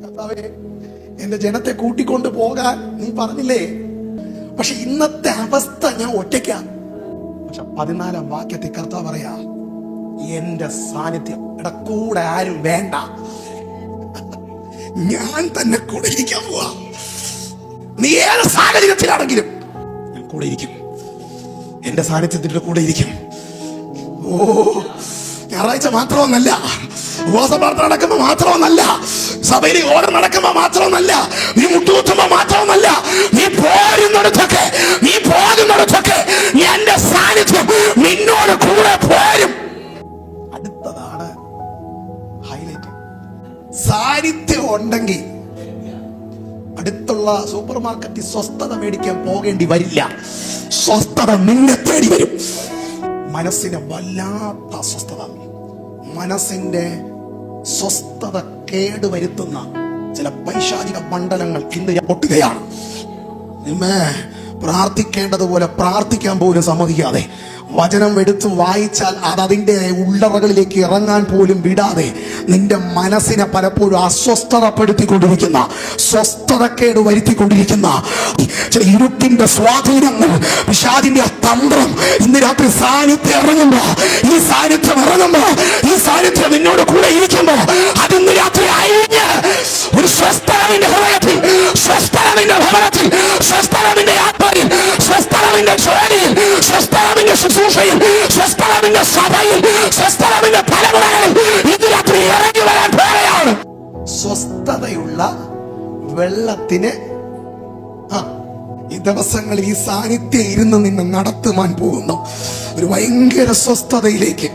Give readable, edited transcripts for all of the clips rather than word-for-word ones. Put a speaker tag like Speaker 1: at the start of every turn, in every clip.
Speaker 1: കർത്താവേ, എന്റെ ജനത്തെ കൂട്ടിക്കൊണ്ട് പോകാൻ നീ പറഞ്ഞില്ലേ? പക്ഷെ ഇന്നത്തെ അവസ്ഥ ഞാൻ ഒറ്റയ്ക്കാ. പക്ഷെ 14-ാം വാക്യത്തിൽ കർത്താവ് പറയാ, എന്റെ സാന്നിധ്യം എടാ കൂടെ ആരും വേണ്ട, ഞാൻ തന്നെ കൂടെ ഇരിക്കാൻ പോവാ. നീ ഏത് സാഹചര്യത്തിലാണെങ്കിലും ഞാൻ കൂടെ ഇരിക്കും, എന്റെ സാന്നിധ്യത്തിന്റെ കൂടെ ഇരിക്കും. ഓ, ഞായറാഴ്ച മാത്രമൊന്നല്ല, ഉപവാസ പ്രാർത്ഥന നടക്കുമ്പോ മാത്രമൊന്നല്ല, സഭയിൽ ഓർഡർ നടക്കുമ്പോ മാത്രമൊന്നല്ല, നീ മുട്ടുകുത്തുമ്പോ മാത്രമൊന്നല്ല, നീ പോകുന്നിടത്തൊക്കെ എന്റെ സാന്നിധ്യം നിന്നോട് കൂടെ പോരും. അടുത്തതാണ് ഹൈലൈറ്റ്. സാന്നിധ്യം ഉണ്ടെങ്കിൽ അടുത്തുള്ള സൂപ്പർ മാർക്കറ്റിൽ സ്വസ്ഥത മേടിക്കാൻ പോകേണ്ടി വരില്ല. സ്വസ്ഥത നിന്നെ തേടി വരും. മനസ്സിന് വല്ലാത്ത അസ്വസ്ഥത, മനസ്സിന്റെ സ്വസ്ഥത കേടുവരുത്തുന്ന ചില പൈശാചിക മണ്ഡലങ്ങൾ ഇന്ന് പൊട്ടുകയാണ്. പ്രാർത്ഥിക്കേണ്ടതുപോലെ പ്രാർത്ഥിക്കാൻ പോലും സമ്മതിക്കാതെ, വചനം എടുത്ത് വായിച്ചാൽ അത് അതിൻ്റെ ഉള്ളറകളിലേക്ക് ഇറങ്ങാൻ പോലും വിടാതെ നിന്റെ മനസ്സിനെ പലപ്പോഴും അസ്വസ്ഥതപ്പെടുത്തിക്കൊണ്ടിരിക്കുന്ന, സ്വസ്ഥതക്കേട് വരുത്തിക്കൊണ്ടിരിക്കുന്ന ചില ഇരുട്ടിന്റെ സ്വാധീനങ്ങൾ, പിശാചിന്റെ തന്ത്രം ഇന്ന് രാത്രി സാന്നിധ്യം ഇറങ്ങുമ്പോ, ഈ സാന്നിധ്യം നിന്നോട് കൂടെ ഇരിക്കുമ്പോ അതിന്ന് രാത്രി അഴിഞ്ഞ് ഒരു സ്വസ്ഥതയുടെ ഹൃദയത്തിൽ, സ്വസ്ഥതയുടെ ഭവനത്തിൽ, സ്വസ്ഥതയുടെ ആത്മാവിൽ, സ്വസ്ഥതയുടെ ജോലിയിൽ, സ്വസ്ഥതയുടെ ശുശ്രൂഷയിൽ, സ്വസ്ഥതയുടെ സഭയിൽ, സ്വസ്ഥതയുടെ തലമുറകളിൽ ഇന്ന് രാത്രി ഇറങ്ങി വരാൻ പോവുകയാണ്. സ്വസ്ഥതയുള്ള വെള്ളത്തിന് ഈ ദിവസങ്ങളിൽ ഈ സാന്നിധ്യം ഇരുന്ന് നിന്നെ നടത്തുവാൻ പോകുന്നു ഒരു ഭയങ്കര സ്വസ്ഥതയിലേക്ക്.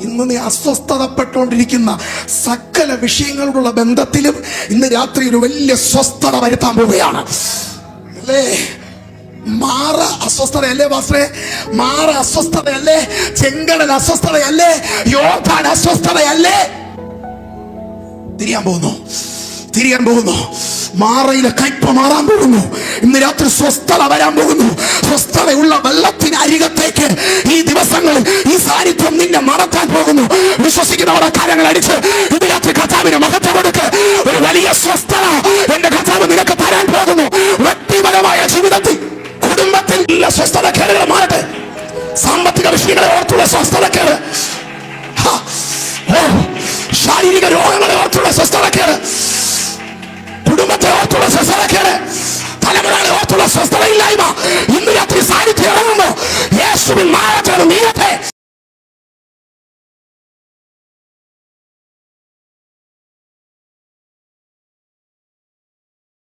Speaker 1: ഇന്ന് നീ അസ്വസ്ഥതപ്പെട്ടുകൊണ്ടിരിക്കുന്ന സകല വിഷയങ്ങളോടുള്ള ബന്ധത്തിലും ഇന്ന് രാത്രി ഒരു വലിയ സ്വസ്ഥത വരുത്താൻ പോവുകയാണ്. അല്ലേ? മാറ അസ്വസ്ഥതയല്ലേ പാസ്റ്ററേ? മാറ അസ്വസ്ഥതയല്ലേ? ചെങ്കടൽ അസ്വസ്ഥതയല്ലേ? യോർദാൻ അസ്വസ്ഥതയല്ലേ? തിരിയാൻ പോകുന്നു. മാറയിലെ കയ്പ മാറാൻ പോകുന്നു. ഇന്ന് രാത്രി സ്വസ്ഥത വരാൻ പോകുന്നു. സ്വസ്ഥതയുള്ള വെള്ളത്തിന് അരികത്തേക്ക് ഈ ദിവസങ്ങളിൽ ഈ സാന്നിധ്യം നിന്നെ നടത്താൻ പോകുന്നു. വിശ്വസിക്കുന്നവരുടെ കാര്യങ്ങൾ അടിച്ച് ഇന്ന് രാത്രി കർത്താവിന് മഹത്വം കൊടുക്ക്. ഒരു വലിയ സ്വസ്ഥത എന്റെ കർത്താവ് നിനക്ക് തരാൻ പോകുന്നു. വ്യക്തിപരമായ ജീവിതത്തിൽ, കുടുംബത്തിൽ ഉള്ള സ്വസ്ഥതക്കേടുകൾ മാറട്ടെ. സാമ്പത്തിക വിഷയങ്ങളെ ഓർത്തുള്ള സ്വസ്ഥതക്കേട്, ശാരീരിക രോഗങ്ങളെ ഓർത്തുള്ള സ്വസ്ഥതക്കേട്, കുടുംബത്തെ ഓർത്തുള്ള സ്വസ്ഥതക്കേട്, തലമുറകളെ ഓർത്തുള്ള സ്വസ്ഥതയില്ലായ്മ ഇന്ന് രാത്രി സാന്നിധ്യം ഇറങ്ങുന്നു. യേശുവിൻ മാറ്റം നീയട്ടെ.